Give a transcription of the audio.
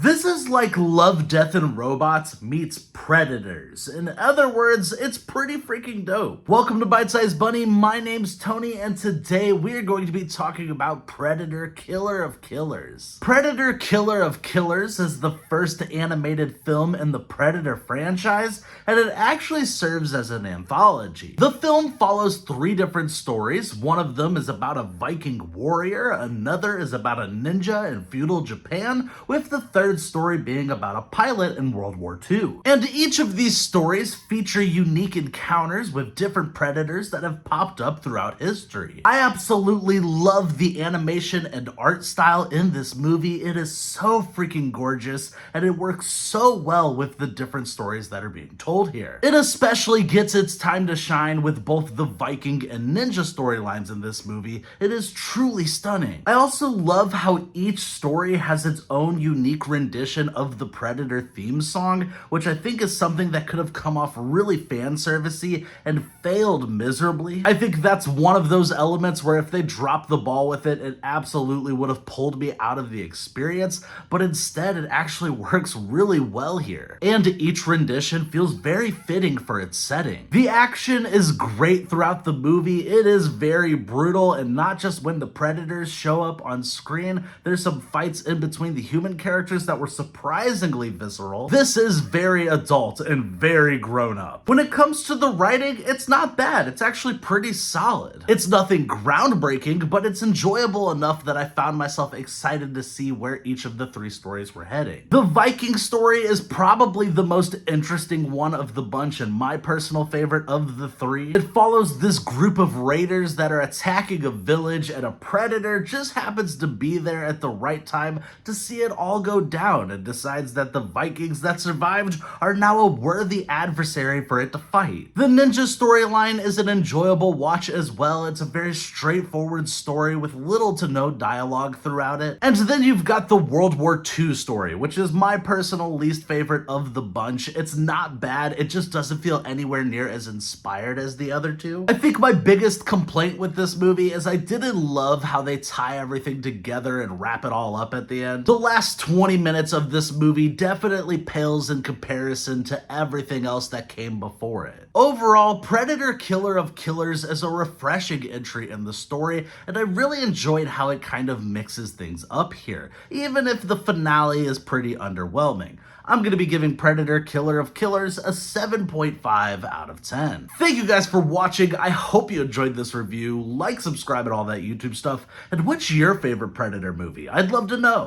This is like Love, Death, and Robots meets Predators. In other words, it's pretty freaking dope. Welcome to Bite Size Bunny, my name's Tony, and today we're going to be talking about Predator Killer of Killers. Predator Killer of Killers is the first animated film in the Predator franchise, and it actually serves as an anthology. The film follows three different stories. One of them is about a Viking warrior, another is about a ninja in feudal Japan, with the third story being about a pilot in World War II. And each of these stories feature unique encounters with different predators that have popped up throughout history. I absolutely love the animation and art style in this movie. It is so freaking gorgeous, and it works so well with the different stories that are being told here. It especially gets its time to shine with both the Viking and ninja storylines in this movie. It is truly stunning. I also love how each story has its own unique rendition of the Predator theme song, which I think is something that could have come off really fan servicey and failed miserably. I think that's one of those elements where if they dropped the ball with it, it absolutely would have pulled me out of the experience, but instead it actually works really well here. And each rendition feels very fitting for its setting. The action is great throughout the movie. It is very brutal, and not just when the Predators show up on screen. There's some fights in between the human characters that were surprisingly visceral. This is very adult and very grown up. When it comes to the writing, it's not bad. It's actually pretty solid. It's nothing groundbreaking, but it's enjoyable enough that I found myself excited to see where each of the three stories were heading. The Viking story is probably the most interesting one of the bunch and my personal favorite of the three. It follows this group of raiders that are attacking a village, and a predator just happens to be there at the right time to see it all go down and decides that the Vikings that survived are now a worthy adversary for it to fight. The ninja storyline is an enjoyable watch as well. It's a very straightforward story with little to no dialogue throughout it. And then you've got the World War II story, which is my personal least favorite of the bunch. It's not bad, it just doesn't feel anywhere near as inspired as the other two. I think my biggest complaint with this movie is I didn't love how they tie everything together and wrap it all up at the end. The last 20 minutes of this movie definitely pales in comparison to everything else that came before it. Overall, Predator Killer of Killers is a refreshing entry in the story, and I really enjoyed how it kind of mixes things up here, even if the finale is pretty underwhelming. I'm going to be giving Predator Killer of Killers a 7.5 out of 10. Thank you guys for watching. I hope you enjoyed this review. Like, subscribe, and all that YouTube stuff. And what's your favorite Predator movie? I'd love to know.